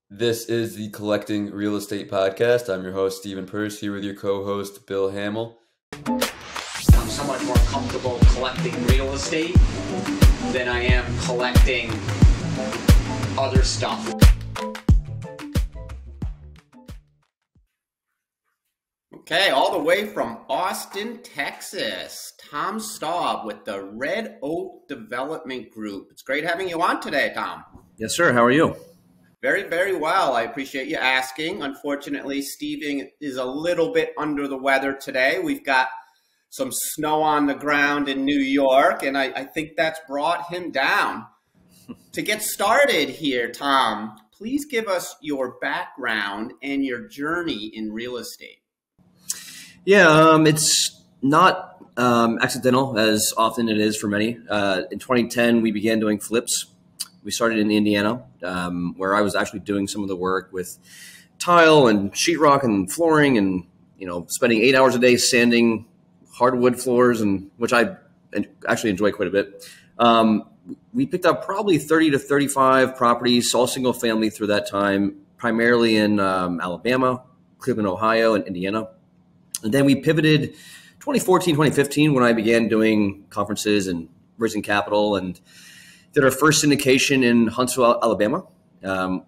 This is the Collecting Real Estate Podcast. I'm your host, Stephen Purse, here with your co-host, Bill Hamill. I'm so much more comfortable collecting real estate than I am collecting other stuff. Okay, all the way from Austin, Texas, Tom Staub with the Red Oak Development Group. It's great having you on today, Tom. Yes, sir. How are you? Very, very well. I appreciate you asking. Unfortunately, Stephen is a little bit under the weather today. We've got some snow on the ground in New York, and I think that's brought him down. To get started here, Tom, please give us your background and your journey in real estate. Yeah, it's not accidental as often it is for many. In 2010, we began doing flips. We started in Indiana, where I was actually doing some of the work with tile and sheetrock and flooring, and spending 8 hours a day sanding hardwood floors, and which I actually enjoy quite a bit. We picked up probably 30 to 35 properties, all single family through that time, primarily in Alabama, Cleveland, Ohio, and Indiana. And then we pivoted 2014, 2015 when I began doing conferences and raising capital, and did our first syndication in Huntsville, Alabama.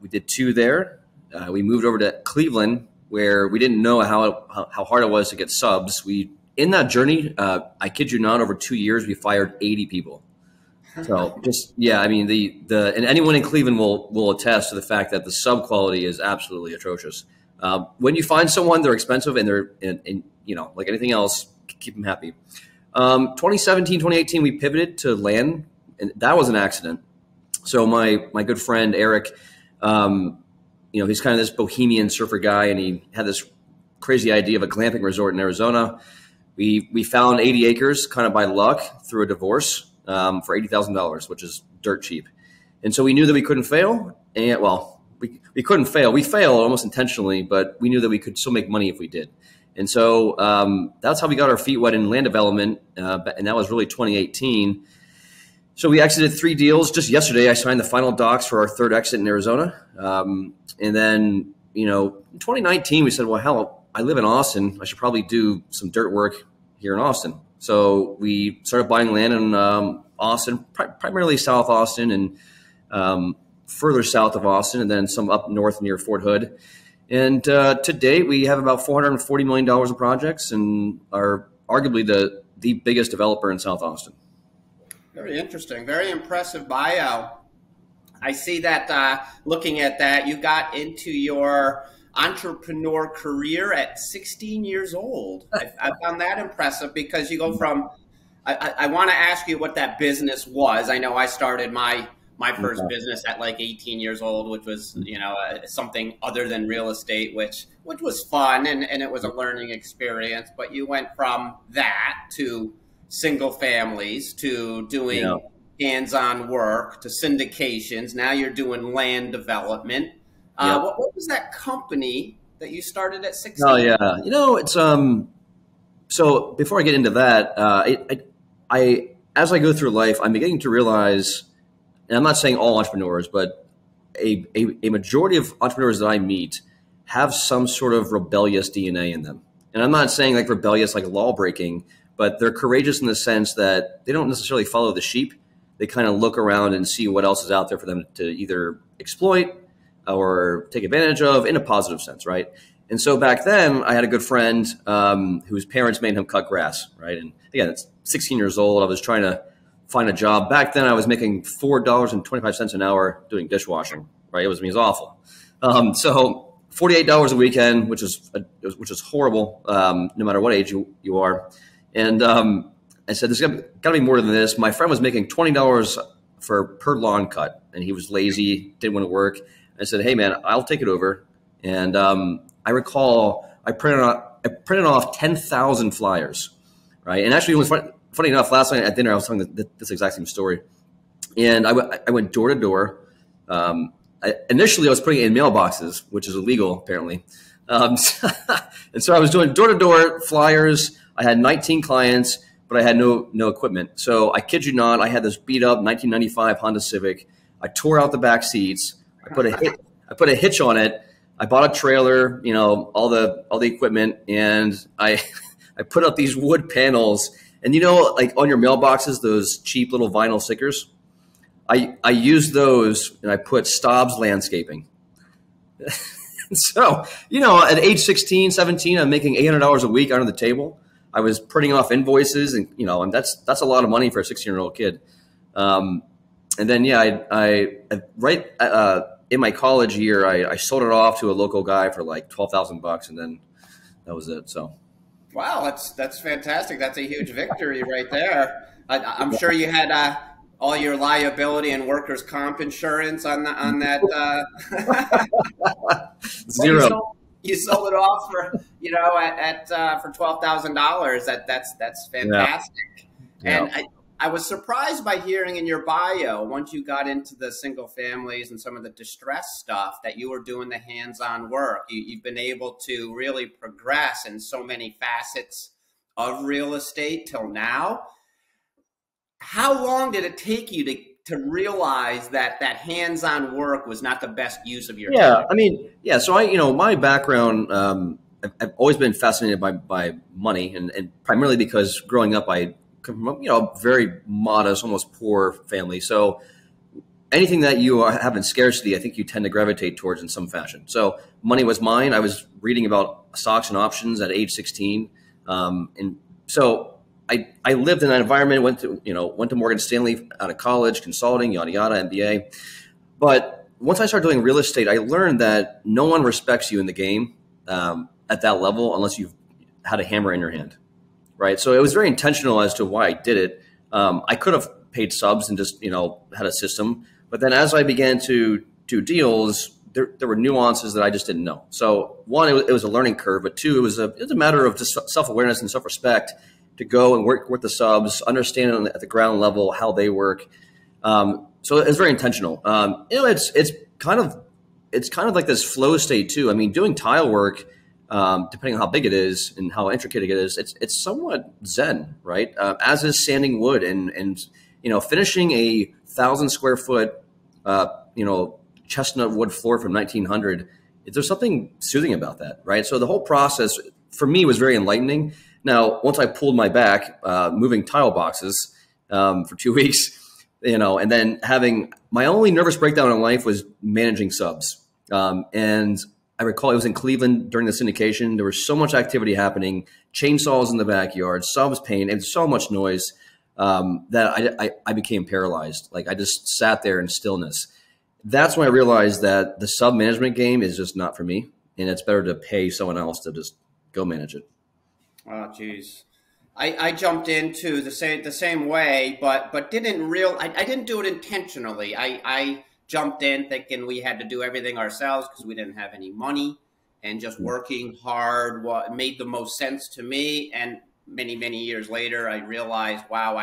We did two there. We moved over to Cleveland, where we didn't know how hard it was to get subs. In that journey, I kid you not, over 2 years, we fired 80 people. So and anyone in Cleveland will attest to the fact that the sub quality is absolutely atrocious. When you find someone, they're expensive, and they're like anything else, keep them happy. 2017, 2018, we pivoted to land. And that was an accident. So my good friend, Eric, he's kind of this bohemian surfer guy, and he had this crazy idea of a glamping resort in Arizona. We found 80 acres kind of by luck through a divorce for $80,000, which is dirt cheap. And so we knew that we couldn't fail. And we couldn't fail. We failed almost intentionally, but we knew that we could still make money if we did. And so that's how we got our feet wet in land development. And that was really 2018. So we exited 3 deals. Just yesterday, I signed the final docs for our third exit in Arizona. And then, in 2019, we said, well, hell, I live in Austin. I should probably do some dirt work here in Austin. So we started buying land in Austin, primarily South Austin and further south of Austin, and then some up north near Fort Hood. And to date, we have about $440 million of projects and are arguably the biggest developer in South Austin. Very interesting. Very impressive bio. I see that looking at that, you got into your entrepreneur career at 16 years old. I found that impressive because you go from, I want to ask you what that business was. I know I started my first business at like 18 years old, which was, something other than real estate, which was fun and it was a learning experience. But you went from that to single families to doing hands-on work to syndications. Now you're doing land development. What was that company that you started at 16? Oh yeah, it's so before I get into that, I as I go through life, I'm beginning to realize, and I'm not saying all entrepreneurs, but a majority of entrepreneurs that I meet have some sort of rebellious DNA in them. And I'm not saying like rebellious like law breaking, but they're courageous in the sense that they don't necessarily follow the sheep. They kind of look around and see what else is out there for them to either exploit or take advantage of in a positive sense, right? And so back then, I had a good friend whose parents made him cut grass, right? And again, it's 16 years old. I was trying to find a job. Back then, I was making $4.25 an hour doing dishwashing, right? It was awful. So $48 a weekend, which is horrible, no matter what age you are. And I said, there's got to be more than this. My friend was making $20 per lawn cut, and he was lazy, didn't want to work. I said, hey, man, I'll take it over. And I recall I printed off 10,000 flyers, right? And actually, it was funny enough, last night at dinner, I was telling this exact same story. And I went door to door. Initially, I was putting it in mailboxes, which is illegal, apparently. And so I was doing door to door flyers. I had 19 clients, but I had no equipment. So I kid you not, I had this beat up 1995 Honda Civic. I tore out the back seats. I I put a hitch on it. I bought a trailer, all the equipment, and I I put up these wood panels. And like on your mailboxes, those cheap little vinyl stickers, I used those, and I put Staub's landscaping. So, at age 16, 17, I'm making $800 a week under the table. I was printing off invoices, and and that's a lot of money for a 16-year-old kid. And then I right in my college year, I sold it off to a local guy for like $12,000, and then that was it. So, wow, that's fantastic. That's a huge victory right there. I'm sure you had all your liability and workers' comp insurance on that. Zero. You sold it off for for $12,000. That's fantastic. Yeah. And I was surprised by hearing in your bio, once you got into the single families and some of the distress stuff, that you were doing the hands-on work. You've been able to really progress in so many facets of real estate till now. How long did it take you to realize that hands-on work was not the best use of your time? So my background, I've always been fascinated by money, and primarily because growing up, I come from a very modest, almost poor family. So anything that you have in scarcity, I think you tend to gravitate towards in some fashion. So money was mine. I was reading about stocks and options at age 16. And so I lived in that environment, went to Morgan Stanley out of college, consulting, yada, yada, MBA. But once I started doing real estate, I learned that no one respects you in the game at that level unless you've had a hammer in your hand, right? So it was very intentional as to why I did it. I could have paid subs and just, had a system. But then as I began to do deals, there were nuances that I just didn't know. So one, it was a learning curve, but two, it was a matter of just self-awareness and self-respect to go and work with the subs, understand at the ground level how they work. So it's very intentional. It's kind of like this flow state too. I mean, doing tile work, depending on how big it is and how intricate it is, it's somewhat zen, right? As is sanding wood and finishing 1,000 square foot, chestnut wood floor from 1900. There's something soothing about that, right? So the whole process for me was very enlightening. Now, once I pulled my back, moving tile boxes for 2 weeks, and then having my only nervous breakdown in life was managing subs. And I recall it was in Cleveland during the syndication. There was so much activity happening, chainsaws in the backyard, subs paint, and so much noise that I became paralyzed. Like I just sat there in stillness. That's when I realized that the sub management game is just not for me, and it's better to pay someone else to just go manage it. Oh, geez. I jumped into the same way, but I didn't do it intentionally. I jumped in thinking we had to do everything ourselves because we didn't have any money, and just working hard made the most sense to me. And many, many years later, I realized, wow,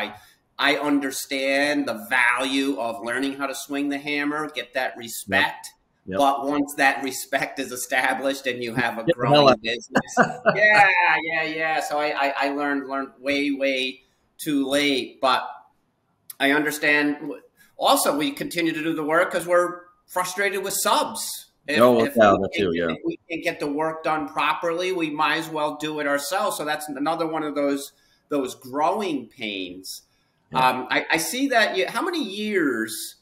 I understand the value of learning how to swing the hammer, get that respect. Yep. But once that respect is established and you have a growing business, yeah. So I learned way too late. But I understand. Also, we continue to do the work because we're frustrated with subs. If we can't get the work done properly, we might as well do it ourselves. So that's another one of those growing pains. Yeah. I see that. How many years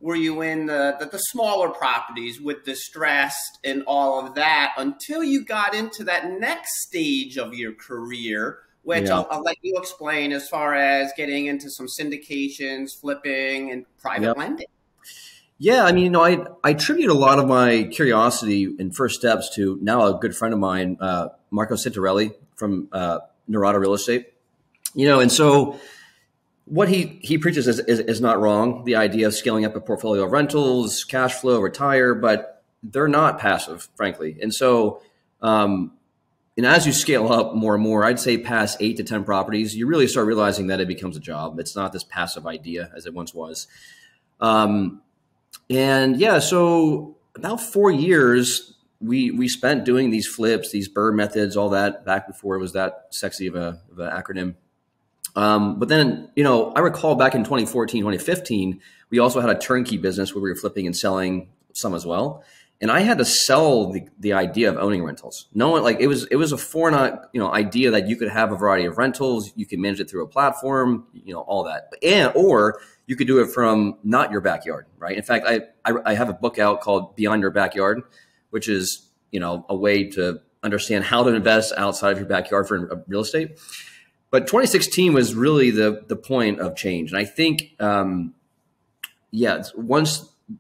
were you in the smaller properties with distressed and all of that until you got into that next stage of your career, which I'll let you explain, as far as getting into some syndications, flipping, and private lending? Yeah, I mean, I attribute a lot of my curiosity and first steps to now a good friend of mine, Marco Cintarelli from Nerado Real Estate. And so what he preaches is not wrong. The idea of scaling up a portfolio of rentals, cash flow, retire, but they're not passive, frankly. And so, and as you scale up more and more, I'd say past 8 to 10 properties, you really start realizing that it becomes a job. It's not this passive idea as it once was. So about 4 years we spent doing these flips, these BRRRR methods, all that, back before it was that sexy of an acronym. But then, I recall back in 2014, 2015, we also had a turnkey business where we were flipping and selling some as well. And I had to sell the idea of owning rentals. No one, like, it was a foreign, idea that you could have a variety of rentals. You can manage it through a platform, all that. Or you could do it from not your backyard, right? In fact, I have a book out called Beyond Your Backyard, which is, a way to understand how to invest outside of your backyard for real estate. But 2016 was really the point of change. And I think,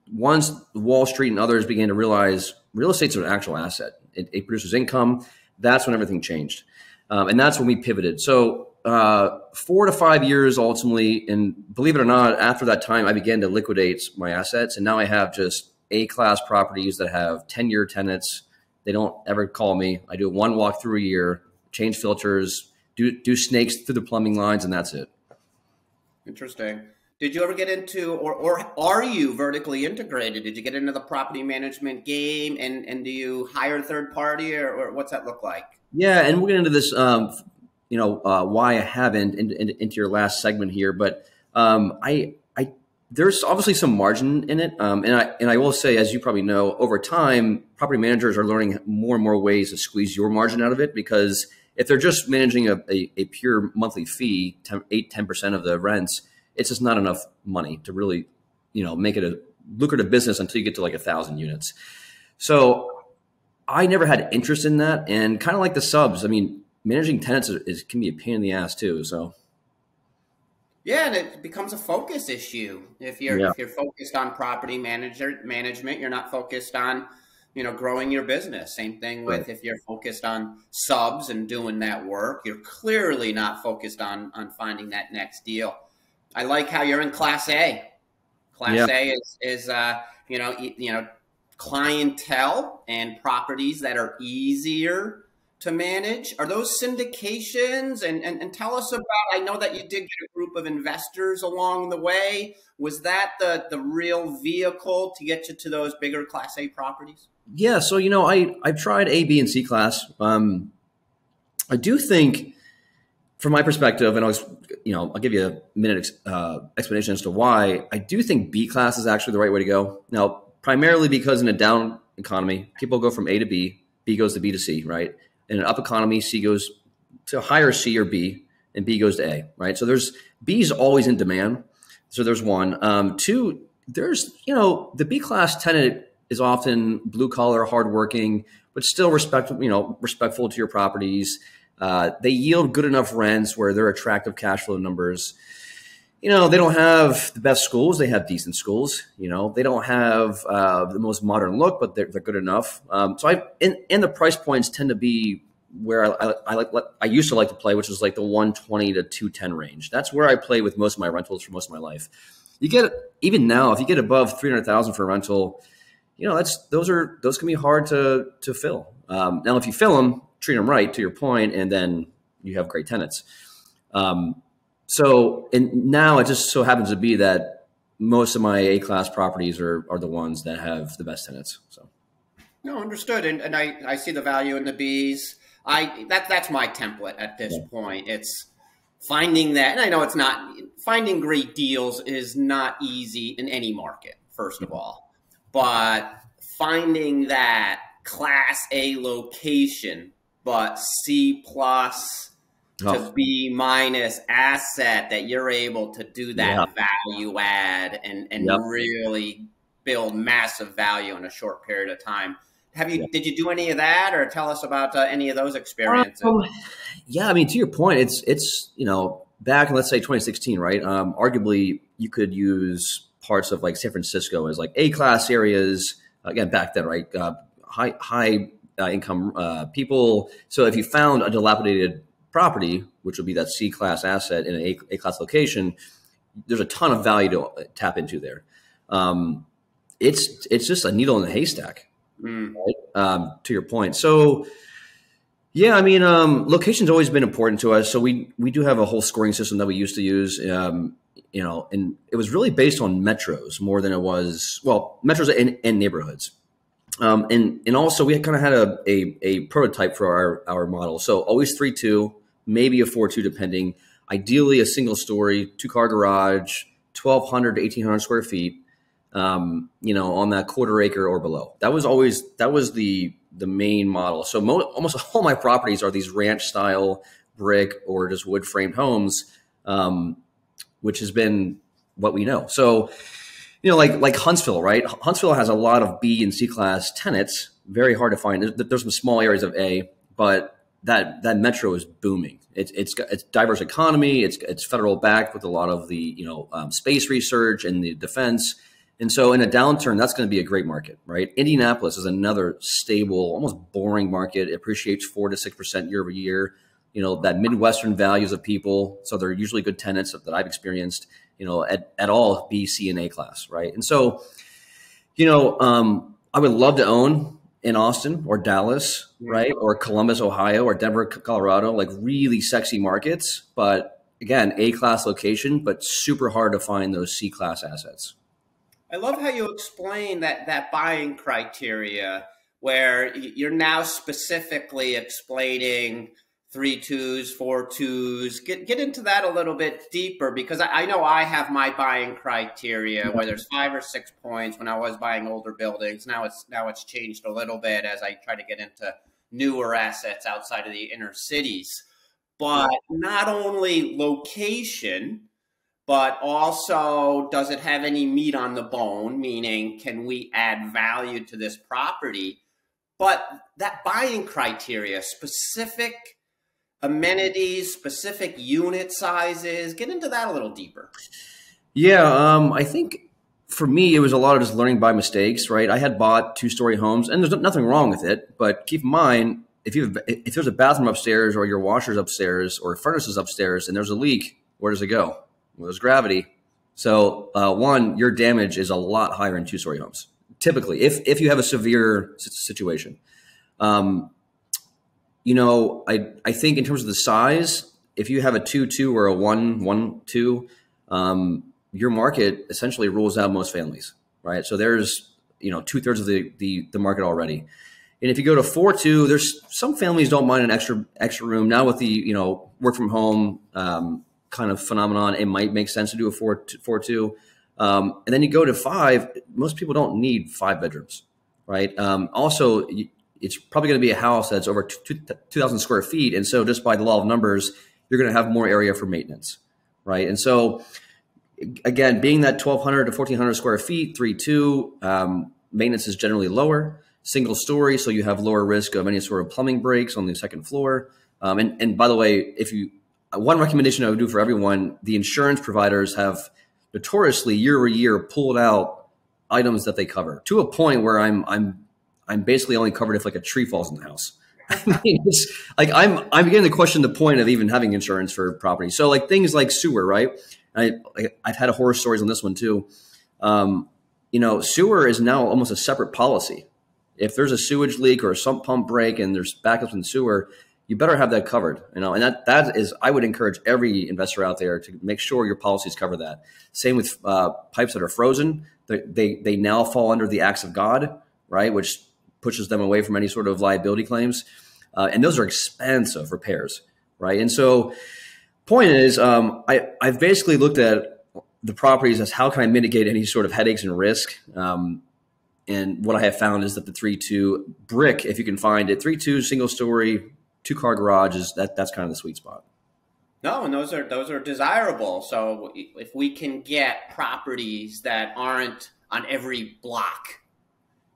once Wall Street and others began to realize real estate's an actual asset, it produces income, that's when everything changed. And that's when we pivoted. So 4 to 5 years ultimately, and believe it or not, after that time, I began to liquidate my assets. And now I have just A-class properties that have 10-year tenants. They don't ever call me. I do one walkthrough a year, change filters, do snakes through the plumbing lines, and that's it. Interesting. Did you ever get into, or are you vertically integrated? Did you get into the property management game, and do you hire a third party, or what's that look like? Yeah, and we'll get into this, why I haven't into your last segment here, but there's obviously some margin in it, and I will say, as you probably know, over time, property managers are learning more and more ways to squeeze your margin out of it, because if they're just managing a pure monthly fee, 10% of the rents, it's just not enough money to really, make it a lucrative business until you get to like 1,000 units. So I never had interest in that, and kind of like the subs. I mean, managing tenants can be a pain in the ass too. So. Yeah, and it becomes a focus issue. If you're focused on property management, you're not focused on, growing your business. Same thing with if you're focused on subs and doing that work, you're clearly not focused on finding that next deal. I like how you're in Class A. Class A is clientele and properties that are easier to manage. Are those syndications? And tell us about, I know that you did get a group of investors along the way. Was that the real vehicle to get you to those bigger Class A properties? Yeah. So, I've tried A, B, and C class. I do think, from my perspective, and I'll give you a minute explanation as to why, I do think B class is actually the right way to go. Now, primarily because in a down economy, people go from A to B, B goes to B to C, right? In an up economy, C goes to higher C or B, and B goes to A, right? So B is always in demand. So there's one. Two, there's, the B class tenant is often blue collar, hardworking, but still respectful to your properties. They yield good enough rents where they're attractive cash flow numbers. They don't have the best schools. They have decent schools. They don't have the most modern look, but they're good enough. So and the price points tend to be where I used to like to play, which is like the 120 to 210 range. That's where I play with most of my rentals for most of my life. Even now, if you get above 300,000 for a rental, those can be hard to fill. Now, if you fill them, treat them right, to your point, and then you have great tenants. So, and now it just so happens to be that most of my A-class properties are the ones that have the best tenants. So, no, understood, and I see the value in the Bs. That's my template at this point. It's finding that, and I know it's not finding great deals is not easy in any market, first of all, but finding that Class A location, but C plus to B minus asset that you're able to do that value add and really build massive value in a short period of time. Did you do any of that, or tell us about any of those experiences? Yeah, I mean, to your point, it's back in, let's say, 2016, right? Arguably, you could use parts of like San Francisco as like A-class areas. Again, back then, right? High income people. So if you found a dilapidated property, which would be that C-class asset in an A-class location, there's a ton of value to tap into there. It's just a needle in the haystack, right? To your point. So, yeah, I mean, location's always been important to us. So we do have a whole scoring system that we used to use, and it was really based on metros more than it was, metros and neighborhoods. And also we kind of had a prototype for our model. So always 3-2, maybe a 4-2 depending. Ideally a single story, 2-car garage, 1,200 to 1,800 square feet. on that quarter acre or below. That was the main model. So almost all my properties are these ranch style brick or just wood framed homes, which has been what we know. So, like Huntsville, right? Huntsville has a lot of B and C class tenants. Very hard to find. There's some small areas of A, but that metro is booming. It's diverse economy. It's federal backed with a lot of the space research and the defense. And so in a downturn, that's going to be a great market, right? Indianapolis is another stable, almost boring market. It appreciates 4 to 6% year over year. That Midwestern values of people. So they're usually good tenants that I've experienced, at all B, C, and A class, right? And so, I would love to own in Austin or Dallas, right? Or Columbus, Ohio, or Denver, Colorado, like really sexy markets. But again, A class location, but super hard to find those C class assets. I love how you explain that buying criteria where you're now specifically explaining 3-2s, 4-2s. Get into that a little bit deeper, because I know I have my buying criteria where there's 5 or 6 points when I was buying older buildings. Now it's changed a little bit as I try to get into newer assets outside of the inner cities. But not only location, but also, does it have any meat on the bone? Meaning, can we add value to this property? But that buying criteria, specific amenities, specific unit sizes, get into that a little deeper. Yeah, I think for me, it was a lot of just learning by mistakes, right? I had bought 2-story homes, and there's nothing wrong with it. But keep in mind, if there's a bathroom upstairs or your washer's upstairs or furnace is upstairs and there's a leak, where does it go? Well, there's gravity. So your damage is a lot higher in 2-story homes, typically, if you have a severe situation. I think in terms of the size, if you have a 2-2 or a 1-1-2, your market essentially rules out most families, right? So there's 2/3 of the market already. And if you go to 4-2, there's some families don't mind an extra room. Now with the work from home kind of phenomenon, it might make sense to do a 4-2. And then you go to 5. Most people don't need 5 bedrooms, right? Also, it's probably going to be a house that's over 2,000 square feet. And so just by the law of numbers, you're going to have more area for maintenance, right? And so again, being that 1,200 to 1,400 square feet, 3-2, maintenance is generally lower, single story. So you have lower risk of any sort of plumbing breaks on the second floor. And by the way, one recommendation I would do for everyone, the insurance providers have notoriously year over year pulled out items that they cover to a point where I'm basically only covered if like a tree falls in the house. I mean, it's like I'm beginning to question the point of even having insurance for property. So like things like sewer, right? I've had horror stories on this one too. Sewer is now almost a separate policy. If there's a sewage leak or a sump pump break and there's backups in the sewer, you better have that covered, and that is, I would encourage every investor out there to make sure your policies cover that. Same with pipes that are frozen. They now fall under the acts of God, right? Which pushes them away from any sort of liability claims. And those are expensive repairs, right? And so point is, I've basically looked at the properties as how can I mitigate any sort of headaches and risk. And what I have found is that the 3-2 brick, if you can find it, 3-2 single story, 2-car garage that's kind of the sweet spot. No, and those are desirable. So if we can get properties that aren't on every block,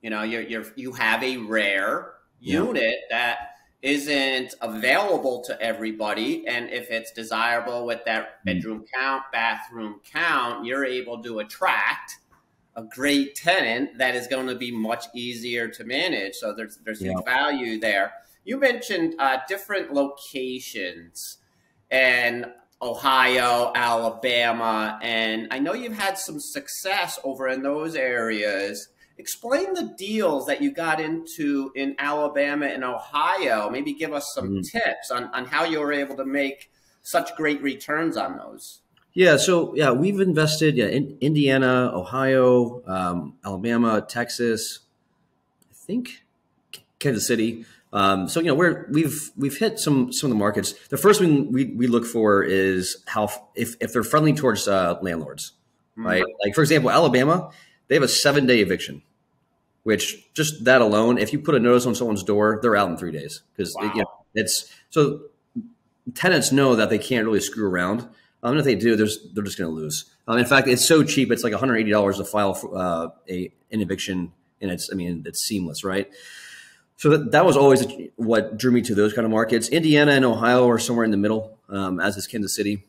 you have a rare unit that isn't available to everybody, and if it's desirable with that bedroom count, bathroom count, you're able to attract a great tenant that is going to be much easier to manage. So there's huge value there. You mentioned different locations in Ohio, Alabama, and I know you've had some success over in those areas. Explain the deals that you got into in Alabama and Ohio. Maybe give us some tips on how you were able to make such great returns on those. Yeah, so we've invested in Indiana, Ohio, Alabama, Texas, I think Kansas City. So we've hit some of the markets. The first thing we look for is if they're friendly towards landlords, right? Like for example, Alabama, they have a 7-day eviction, which just that alone, if you put a notice on someone's door, they're out in 3 days because it's so tenants know that they can't really screw around. And if they do, they're just going to lose. In fact, it's so cheap; it's like $180 to file for, an eviction, and it's seamless, right? So that was always what drew me to those kind of markets. Indiana and Ohio are somewhere in the middle, as is Kansas City.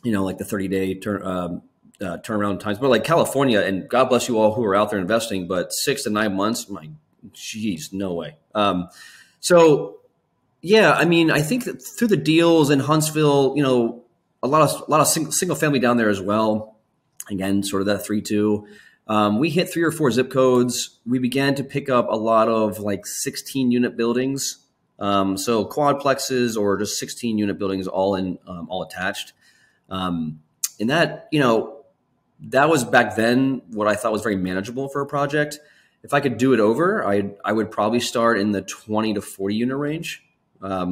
Like the 30-day turnaround times. But like California, and God bless you all who are out there investing, but 6 to 9 months, my geez, no way. So yeah, I think that through the deals in Huntsville, a lot of single family down there as well. Again, sort of that 3-2. We hit 3 or 4 zip codes. We began to pick up a lot of like 16 unit buildings. So quadplexes or just 16 unit buildings all attached. And that, that was back then what I thought was very manageable for a project. If I could do it over, I would probably start in the 20 to 40 unit range.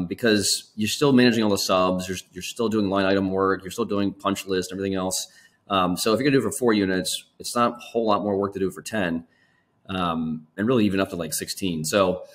Because you're still managing all the subs, you're still doing line item work, you're still doing punch list, everything else. So if you're gonna do it for 4 units, it's not a whole lot more work to do it for 10, and really even up to like 16. So,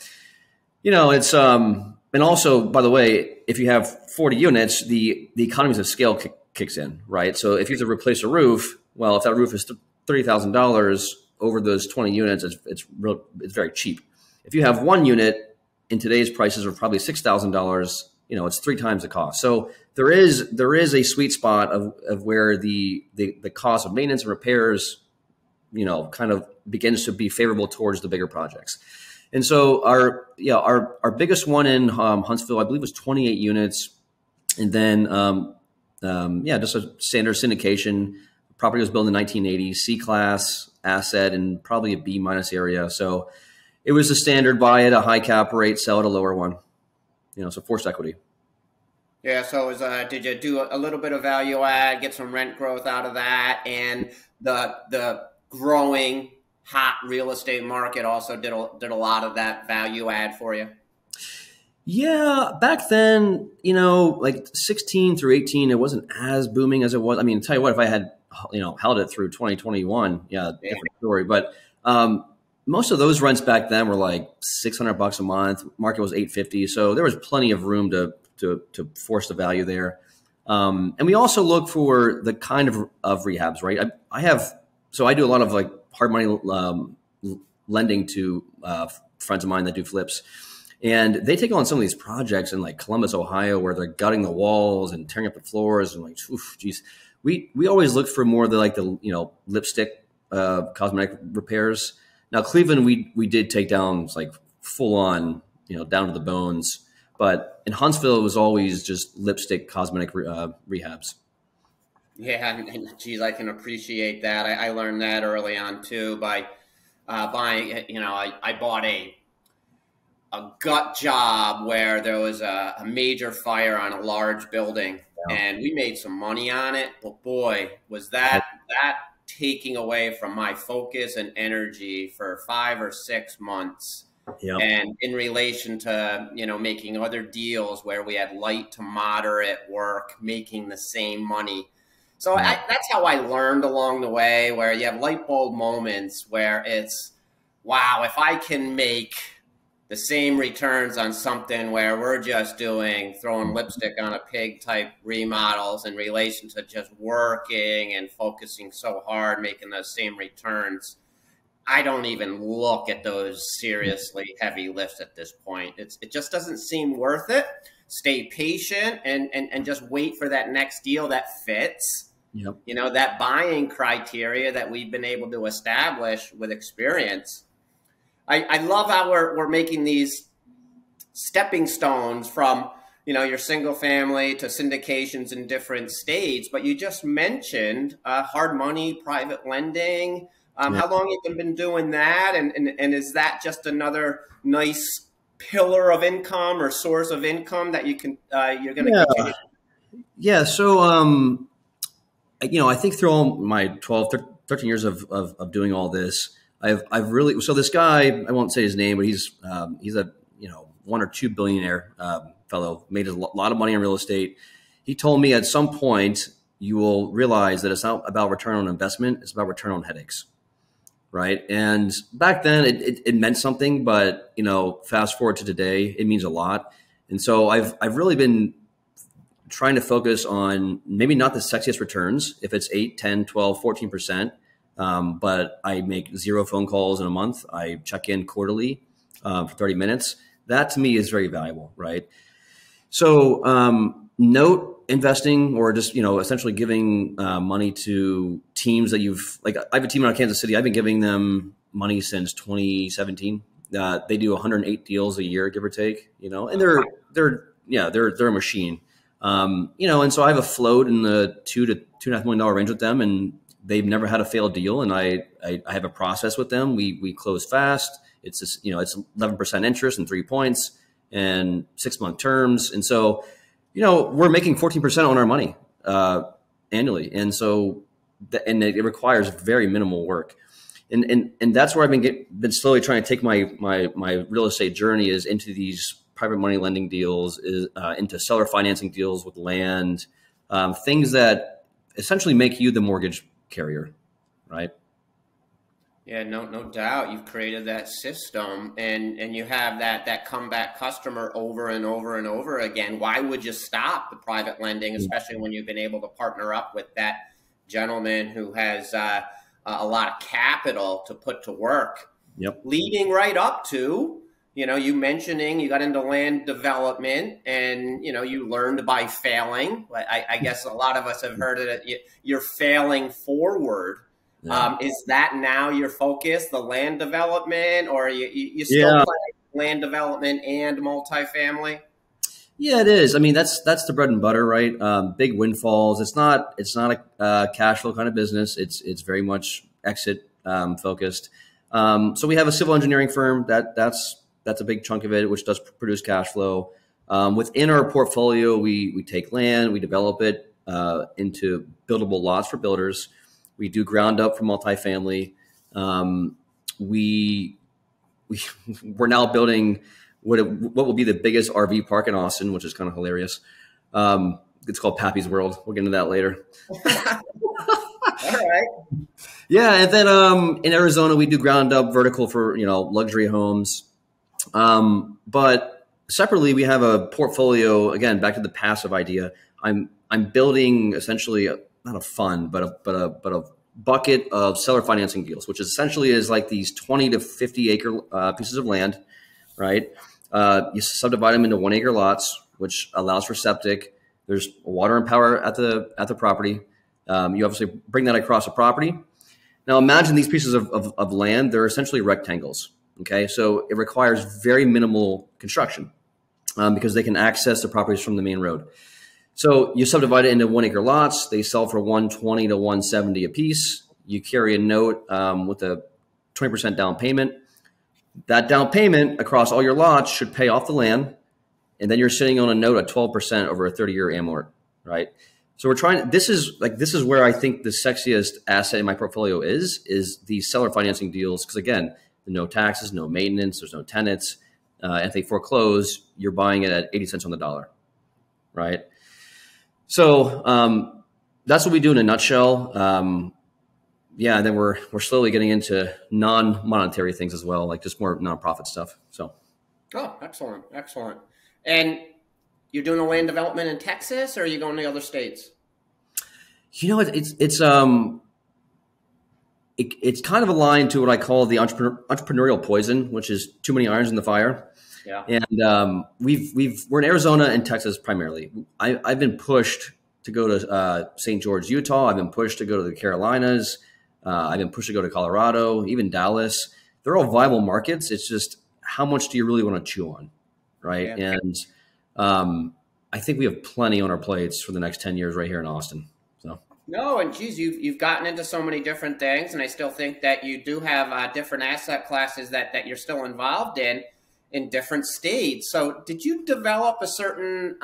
it's and also, by the way, if you have 40 units, the economies of scale kicks in, right? So if you have to replace a roof, well, if that roof is $30,000 over those 20 units, it's very cheap. If you have 1 unit, in today's prices are probably $6,000, it's 3 times the cost. So there is a sweet spot of where the cost of maintenance and repairs, kind of begins to be favorable towards the bigger projects. And so our biggest one in Huntsville, I believe, was 28 units. And then, just a standard syndication. Property was built in the 1980s, C-class asset, and probably a B- area. So it was the standard: buy at a high cap rate, sell at a lower one. So forced equity. Yeah. So did you do a little bit of value add, get some rent growth out of that, and the growing hot real estate market also did a lot of that value add for you? Yeah, back then, like 16 through 18, it wasn't as booming as it was. Tell you what, if I had held it through 2021, different story. But most of those rents back then were like $600 a month. Market was $850, so there was plenty of room to force the value there. And we also look for the kind of rehabs, right? I do a lot of like hard money lending to friends of mine that do flips, and they take on some of these projects in like Columbus, Ohio, where they're gutting the walls and tearing up the floors, and like, oof, geez. We always look for more of the lipstick cosmetic repairs. Now, Cleveland, we did take down like full on, down to the bones. But in Huntsville, it was always just lipstick cosmetic rehabs. Yeah, and geez, I can appreciate that. I learned that early on too by buying. I bought a gut job where there was a major fire on a large building, and we made some money on it. But boy, was that taking away from my focus and energy for 5 or 6 months. Yep. And in relation to, making other deals where we had light to moderate work, making the same money. So that's how I learned along the way, where you have light bulb moments where it's, wow, if I can make the same returns on something where we're just throwing lipstick on a pig type remodels in relation to just working and focusing so hard, making those same returns, I don't even look at those seriously heavy lifts at this point. It just doesn't seem worth it. Stay patient and just wait for that next deal that fits. Yep. That buying criteria that we've been able to establish with experience. I love how we're making these stepping stones from, your single family to syndications in different states. But you just mentioned hard money, private lending. How long have you been doing that? And is that just another nice pillar of income or source of income that you're going to continue? Yeah. So, I think through all my 12, 13 years of doing all this, I've really, so this guy, I won't say his name, but he's a, 1 or 2 billionaire fellow, made a lot of money in real estate. He told me at some point, you will realize that it's not about return on investment. It's about return on headaches. right? And back then it meant something, but fast forward to today, it means a lot. And so I've really been trying to focus on maybe not the sexiest returns if it's 8, 10, 12, 14%. But I make 0 phone calls in a month. I check in quarterly for 30 minutes. That to me is very valuable, right? So note investing, or just essentially giving money to teams that I have a team out of Kansas City. I've been giving them money since 2017. They do 108 deals a year, give or take. And they're a machine. And so I have a float in the $2 to $2.5 million range with them, and they've never had a failed deal. And I have a process with them. We close fast. It's just, it's 11% interest and 3 points and 6-month terms. And so, we're making 14% on our money annually. And so, and it requires very minimal work. And that's where I've been slowly trying to take my real estate journey, is into these private money lending deals, into seller financing deals with land, things that essentially make you the mortgage carrier, right? Yeah, no doubt. You've created that system, and you have that comeback customer over and over and over again. Why would you stop the private lending, especially when you've been able to partner up with that gentleman who has a lot of capital to put to work? Yep. Leading right up to, you mentioning you got into land development, and, you learned by failing. I guess a lot of us have heard it. You're failing forward. Yeah. Is that now your focus, the land development, or you still play land development and multifamily? Yeah, it is. I mean, that's the bread and butter, right? Big windfalls. It's not a cash flow kind of business. It's very much exit focused. So we have a civil engineering firm that's a big chunk of it, which does produce cash flow. Within our portfolio, we take land, we develop it into buildable lots for builders. We do ground up for multifamily. We're now building what will be the biggest RV park in Austin, which is kind of hilarious. It's called Pappy's World. We'll get into that later. All right. Yeah, and then in Arizona, we do ground up vertical for luxury homes. But separately, we have a portfolio. Again, back to the passive idea. I'm building essentially not a fund, but a bucket of seller financing deals, which essentially is like these 20 to 50 acre pieces of land, right? You subdivide them into 1 acre lots, which allows for septic. There's water and power at the property. You obviously bring that across a property. Now imagine these pieces of land, they're essentially rectangles. Okay, so it requires very minimal construction because they can access the properties from the main road. So you subdivide it into 1 acre lots. They sell for $120 to $170 a piece. You carry a note with a 20% down payment. That down payment across all your lots should pay off the land, and then you're sitting on a note at 12% over a 30-year amort, right? So we're trying. This is where I think the sexiest asset in my portfolio is these seller financing deals, because again, no taxes, no maintenance, there's no tenants. And if they foreclose, you're buying it at 80 cents on the dollar, right? So that's what we do in a nutshell. And then we're slowly getting into non-monetary things as well, like just more nonprofit stuff. So. Oh, excellent. And you're doing a land development in Texas, or are you going to other states? It's kind of aligned to what I call the entrepreneurial poison, which is too many irons in the fire. Yeah. And we're in Arizona and Texas primarily. I've been pushed to go to St. George, Utah. I've been pushed to go to the Carolinas. I've been pushed to go to Colorado, even Dallas. They're all viable markets. It's just how much do you really want to chew on, right? Yeah. And I think we have plenty on our plates for the next 10 years right here in Austin. So. No, and geez, you've gotten into so many different things, and I still think that you do have different asset classes that you're still involved in different states. So did you develop a certain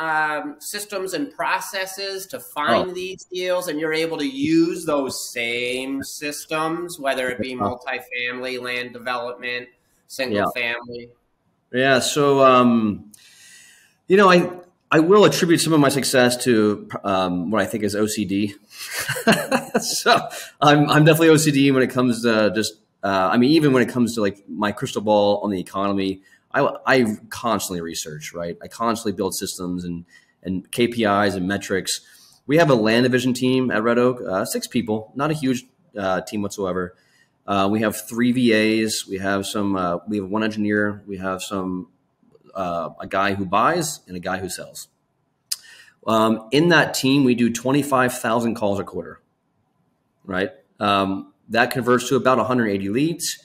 systems and processes to find these deals, and you're able to use those same systems, whether it be multifamily, land development, single family? Yeah. So, I will attribute some of my success to what I think is OCD. So I'm definitely OCD when it comes to just I mean, even when it comes to like my crystal ball on the economy, I constantly research, right? I constantly build systems and KPIs and metrics. We have a land division team at Red Oak, 6 people, not a huge team whatsoever. We have 3 VAs. We have 1 engineer. We have a guy who buys and a guy who sells. In that team, we do 25,000 calls a quarter, right? That converts to about 180 leads.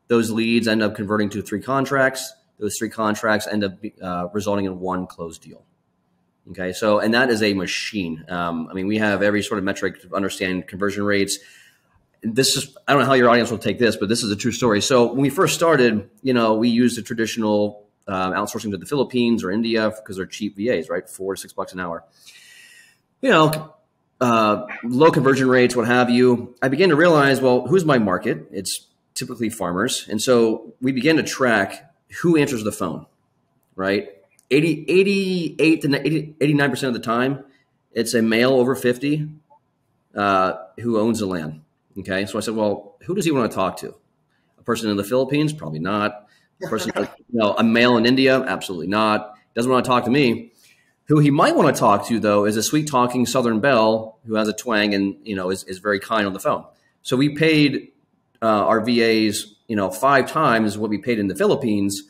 Those leads end up converting to 3 contracts. Those 3 contracts end up resulting in 1 closed deal. Okay, so, and that is a machine. I mean, we have every sort of metric to understand conversion rates. This is, I don't know how your audience will take this, but this is a true story. So when we first started, we used the traditional outsourcing to the Philippines or India because they're cheap VAs, right? $4 to $6 an hour. Low conversion rates, what have you. I began to realize, well, who's my market? It's typically farmers. And so we began to track who answers the phone, right? 88 to 89% of the time, it's a male over 50 who owns the land. Okay. So I said, well, who does he want to talk to? A person in the Philippines? Probably not. A person, a male in India? Absolutely not. Doesn't want to talk to me. Who he might want to talk to, though, is a sweet-talking Southern belle who has a twang and, is very kind on the phone. So we paid our VAs, 5 times what we paid in the Philippines.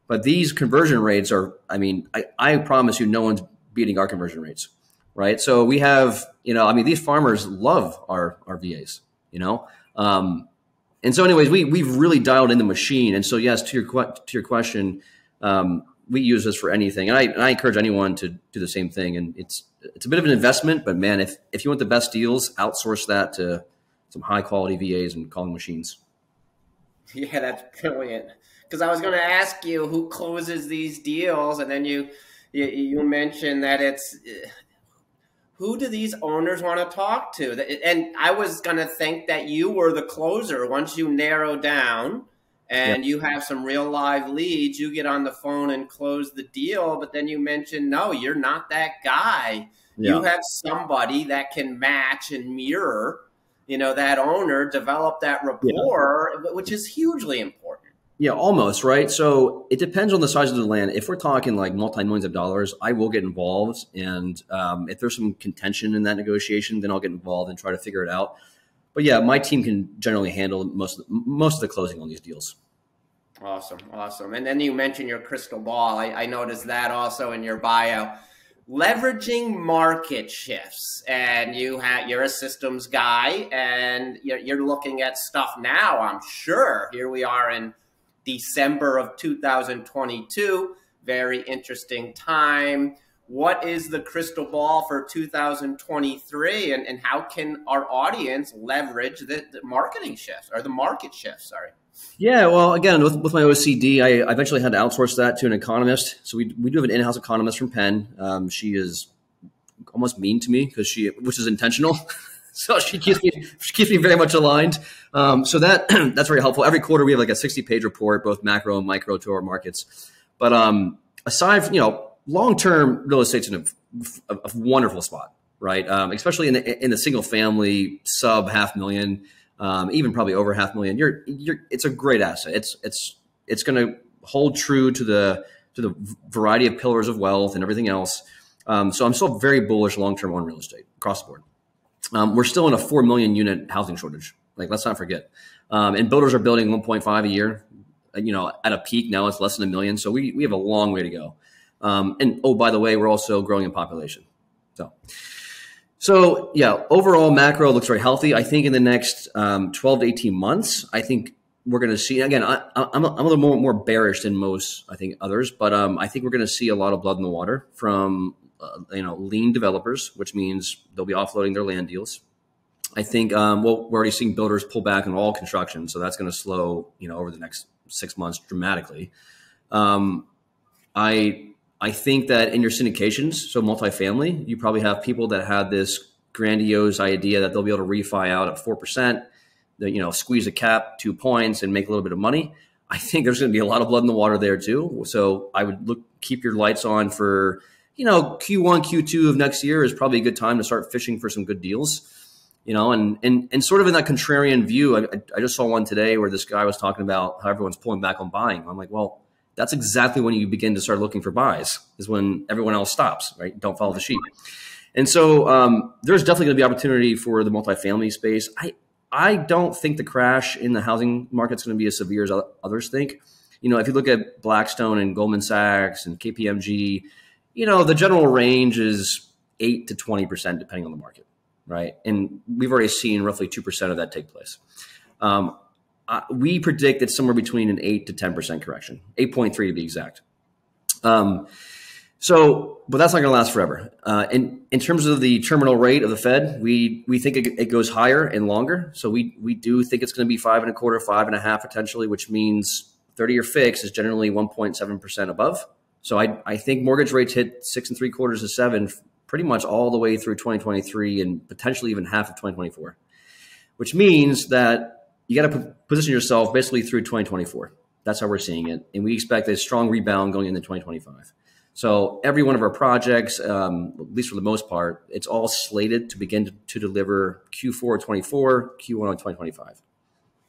But these conversion rates are, I promise you, no one's beating our conversion rates, right? So we have, these farmers love our VAs, and so anyways, we've really dialed in the machine. And so, yes, to your question, we use this for anything. And I encourage anyone to do the same thing. And it's a bit of an investment, but man, if you want the best deals, outsource that to some high quality VAs and calling machines. Yeah, that's brilliant. Because I was going to ask you who closes these deals, and then you mentioned that it's who do these owners want to talk to? And I was going to think that you were the closer once you narrow down and you have some real live leads. You get on the phone and close the deal, but then you mentioned no, you're not that guy. Yeah. You have somebody that can match and mirror, that owner, develop that rapport, which is hugely important. Yeah, almost, right? So it depends on the size of the land. If we're talking like multi-millions of dollars, I will get involved. And if there's some contention in that negotiation, then I'll get involved and try to figure it out. But yeah, my team can generally handle most of the closing on these deals. Awesome. And then you mentioned your crystal ball. I noticed that also in your bio. Leveraging market shifts, and you're a systems guy, and you're looking at stuff now, I'm sure. Here we are in December of 2022, very interesting time. What is the crystal ball for 2023, and how can our audience leverage the marketing shifts or the market shifts? Sorry. Yeah, well, again, with my OCD, I eventually had to outsource that to an economist. So we do have an in-house economist from Penn. She is almost mean to me which is intentional. So she keeps me very much aligned. So that's very helpful. Every quarter we have like a 60-page report, both macro and micro, to our markets. But aside from long-term real estate's in a wonderful spot, right? Especially in the single family sub $500,000. Even probably over $500,000, it's a great asset. It's going to hold true to the variety of pillars of wealth and everything else. So I'm still very bullish long-term on real estate across the board. We're still in a 4 million unit housing shortage. Like, let's not forget. And builders are building 1.5 a year. At a peak now it's less than 1 million. So we have a long way to go. And oh, by the way, we're also growing in population. So yeah, overall macro looks very healthy. I think in the next 12 to 18 months, I think we're going to see, again, I'm a little more bearish than most, I think, others, but I think we're going to see a lot of blood in the water from, lean developers, which means they'll be offloading their land deals. I think, we're already seeing builders pull back on all construction. So that's going to slow, over the next 6 months dramatically. I think that in your syndications, so multifamily, you probably have people that had this grandiose idea that they'll be able to refi out at 4%, squeeze a cap 2 points and make a little bit of money. I think there's going to be a lot of blood in the water there too. So I would keep your lights on for, Q1, Q2 of next year is probably a good time to start fishing for some good deals. and sort of in that contrarian view, I just saw one today where this guy was talking about how everyone's pulling back on buying. I'm like, well, that's exactly when you begin to start looking for buys, is when everyone else stops, right? Don't follow the sheep. And so there's definitely going to be opportunity for the multifamily space. I don't think the crash in the housing market is going to be as severe as others think. If you look at Blackstone and Goldman Sachs and KPMG, the general range is 8 to 20%, depending on the market, right? And we've already seen roughly 2% of that take place. We predict it's somewhere between an 8 to 10% correction, 8.3 to be exact. But that's not going to last forever. In terms of the terminal rate of the Fed, we think it goes higher and longer. So we do think it's going to be 5.25%, 5.5% potentially, which means 30-year fix is generally 1.7% above. So I think mortgage rates hit 6.75% to 7 pretty much all the way through 2023 and potentially even half of 2024, which means that you got to position yourself basically through 2024. That's how we're seeing it. And we expect a strong rebound going into 2025. So every one of our projects, at least for the most part, it's all slated to begin to deliver Q4 24, Q1 of 2025.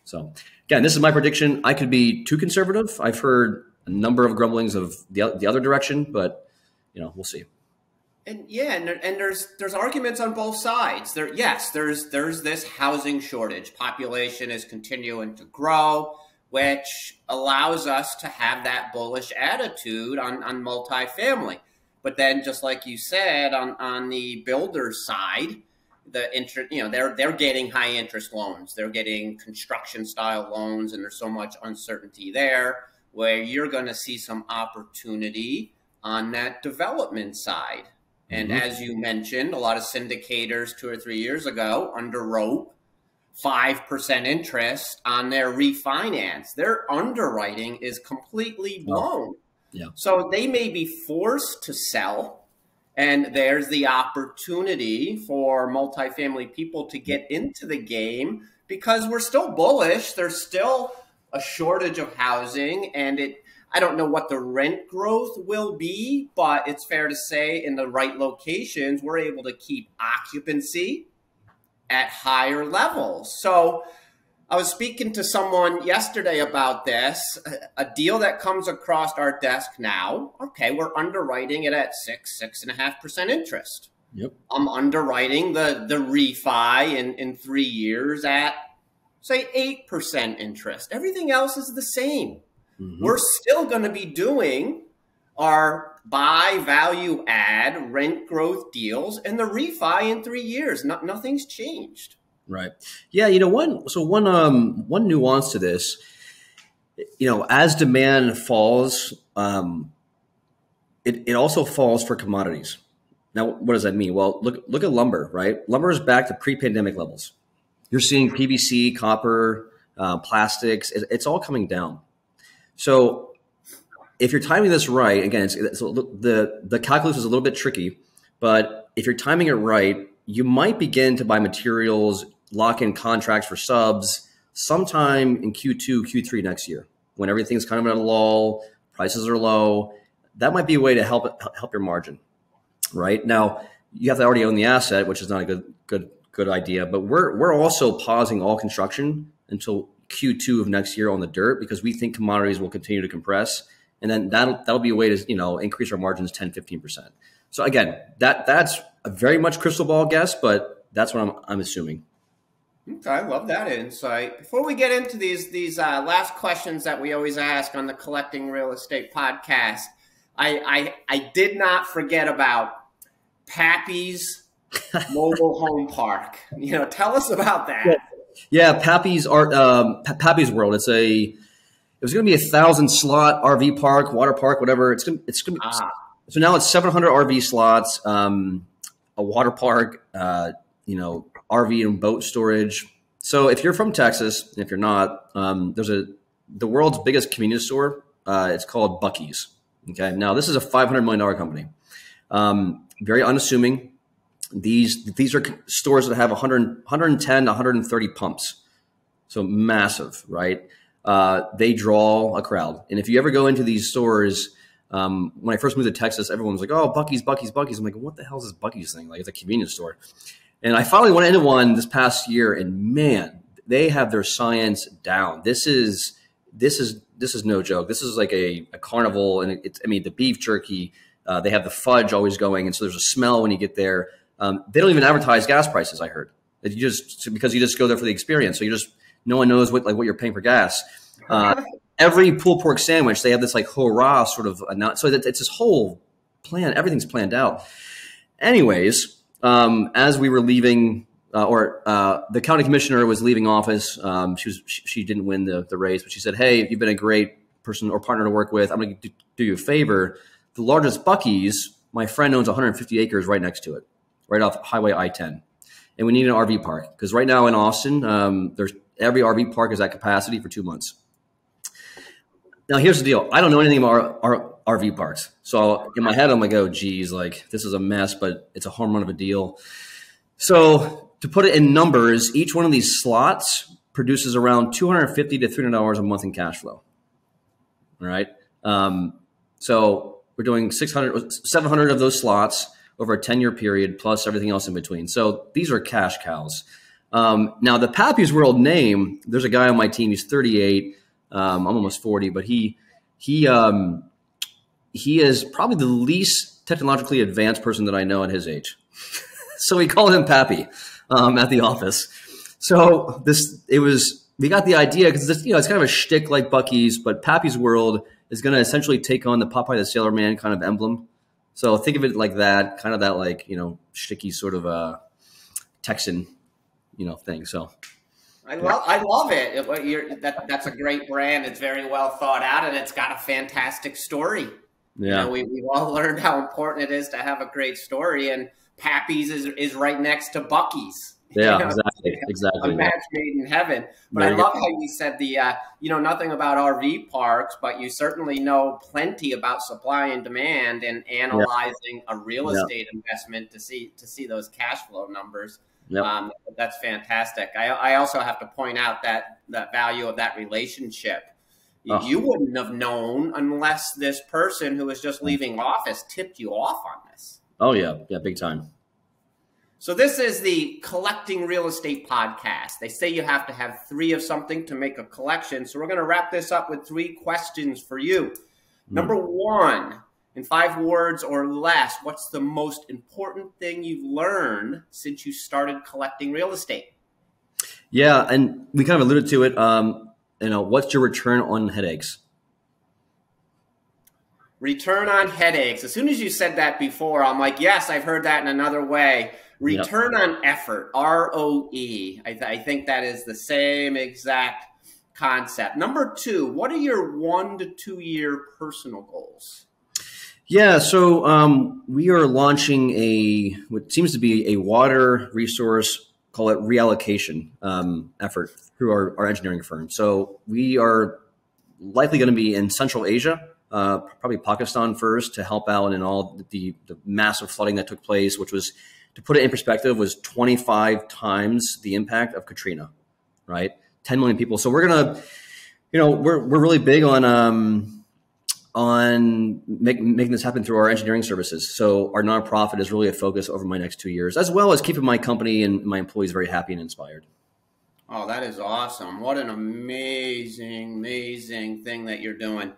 So again, this is my prediction. I could be too conservative. I've heard a number of grumblings of the other direction, but we'll see. And there's arguments on both sides. There's this housing shortage. Population is continuing to grow, which allows us to have that bullish attitude on multifamily. But then, just like you said, on the builder's side, they're getting high interest loans. They're getting construction style loans, and there's so much uncertainty there, where you're going to see some opportunity on that development side. And as you mentioned, a lot of syndicators 2 or 3 years ago underwrote 5% interest on their refinance. Their underwriting is completely blown. Yeah. So they may be forced to sell, and there's the opportunity for multifamily people to get into the game because we're still bullish. There's still a shortage of housing, and I don't know what the rent growth will be, but it's fair to say in the right locations, we're able to keep occupancy at higher levels. So I was speaking to someone yesterday about this, a deal that comes across our desk now. Okay, we're underwriting it at 6.5% interest. Yep. I'm underwriting the refi in 3 years at, say, 8% interest. Everything else is the same. We're still going to be doing our buy, value add, rent growth deals and the refi in 3 years. Nothing's changed. Right. Yeah. One nuance to this, as demand falls, it also falls for commodities. Now, what does that mean? Well, look at lumber, right? Lumber is back to pre-pandemic levels. You're seeing PVC, copper, plastics. It's all coming down. So if you're timing this right, again, the calculus is a little bit tricky, but if you're timing it right, you might begin to buy materials, lock in contracts for subs sometime in Q2, Q3 next year, when everything's kind of at a lull, prices are low. That might be a way to help your margin, right? Now, you have to already own the asset, which is not a good idea, but we're also pausing all construction until Q2 of next year on the dirt, because we think commodities will continue to compress, and then that'll be a way to increase our margins 10-15%. So again, that's a very much crystal ball guess, but that's what I'm assuming. Okay, I love that insight. Before we get into these last questions that we always ask on the Collecting Real Estate podcast, I did not forget about Pappy's Mobile Home Park. Tell us about that. Yeah, Pappy's World. It was going to be 1,000 slot RV park, water park, whatever. It's going to be. So now it's 700 RV slots, a water park, RV and boat storage. So if you're from Texas, and if you're not, there's the world's biggest convenience store. It's called Buc-ee's. Okay, now this is a $500 million company. Very unassuming. These are stores that have 110 to 130 pumps. So massive, right? They draw a crowd. And if you ever go into these stores, when I first moved to Texas, everyone was like, oh, Buc-ee's. I'm like, what the hell is this Buc-ee's thing? Like, it's a convenience store. And I finally went into one this past year, and man, they have their science down. This is no joke. This is like a carnival, and the beef jerky. They have the fudge always going, and so there's a smell when you get there. They don't even advertise gas prices. I heard that because you just go there for the experience. So no one knows what you're paying for gas. Every pulled pork sandwich, they have this like hurrah sort of announce. So it's this whole plan. Everything's planned out. Anyways, as we were leaving, the county commissioner was leaving office. She didn't win the race, but she said, "Hey, you've been a great person or partner to work with. I'm going to do you a favor. The largest Buc-ee's, my friend owns 150 acres right next to it, right off Highway I-10. And we need an RV park because right now in Austin, every RV park is at capacity for 2 months." Now, here's the deal. I don't know anything about our RV parks. So in my head, I'm like, oh, geez, like this is a mess, but it's a home run of a deal. So to put it in numbers, each one of these slots produces around $250 to $300 a month in cash flow. All right. So we're doing 700 of those slots over a 10-year period, plus everything else in between. So these are cash cows. Now the Pappy's World name, there's a guy on my team, he's 38. I'm almost 40, but he is probably the least technologically advanced person that I know at his age. So we call him Pappy at the office. So we got the idea because it's kind of a shtick like Buc-ee's, but Pappy's World is going to essentially take on the Popeye the Sailor Man kind of emblem. So think of it like that, kind of that shticky sort of Texan, thing. So. I love it. That's a great brand. It's very well thought out, and it's got a fantastic story. Yeah, we've all learned how important it is to have a great story, and Pappy's is right next to Buc-ee's. Yeah, exactly. A match made in heaven. But I love how you said nothing about RV parks, but you certainly know plenty about supply and demand and analyzing a real estate investment to see those cash flow numbers. Yep. That's fantastic. I also have to point out that value of that relationship. Oh. You wouldn't have known unless this person who was just leaving office tipped you off on this. Oh, yeah. Yeah, big time. So this is the Collecting Real Estate podcast. They say you have to have 3 of something to make a collection. So we're going to wrap this up with 3 questions for you. Number 1. In 5 words or less, what's the most important thing you've learned since you started collecting real estate? Yeah, and we kind of alluded to it. What's your return on headaches? Return on headaches. As soon as you said that before, I'm like, yes, I've heard that in another way. Return on effort, ROE. I think that is the same exact concept. Number 2, what are your 1 to 2 year personal goals? Yeah, so we are launching what seems to be a water resource, call it reallocation effort through our engineering firm. So we are likely going to be in Central Asia, probably Pakistan first, to help out in all the massive flooding that took place, which was, to put it in perspective, was 25 times the impact of Katrina, right? 10 million people. So we're going to, we're really big on making this happen through our engineering services. So our nonprofit is really a focus over my next 2 years, as well as keeping my company and my employees very happy and inspired. Oh, that is awesome. What an amazing, amazing thing that you're doing.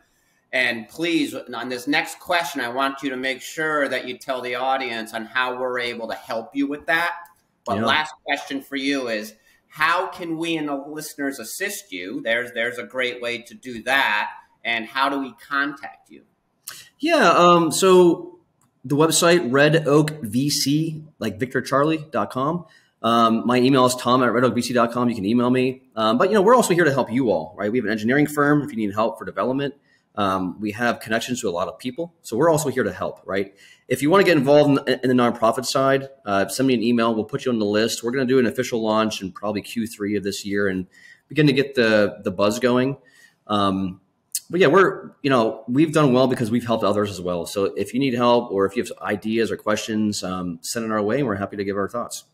And please, on this next question, I want you to make sure that you tell the audience on how we're able to help you with that. But last question for you is, how can we and the listeners assist you? There's a great way to do that. And how do we contact you? Yeah, so the website, redoakvc, like VictorCharlie.com. My email is tom@redoakvc.com. You can email me. But, we're also here to help you all, right? We have an engineering firm if you need help for development. We have connections to a lot of people. So we're also here to help, right? If you want to get involved in the nonprofit side, send me an email. We'll put you on the list. We're going to do an official launch in probably Q3 of this year and begin to get the buzz going. But yeah, we've done well because we've helped others as well. So if you need help or if you have ideas or questions, send it our way and we're happy to give our thoughts.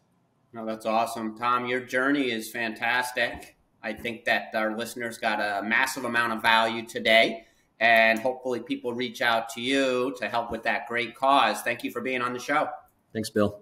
No, that's awesome. Tom, your journey is fantastic. I think that our listeners got a massive amount of value today, and hopefully people reach out to you to help with that great cause. Thank you for being on the show. Thanks, Bill.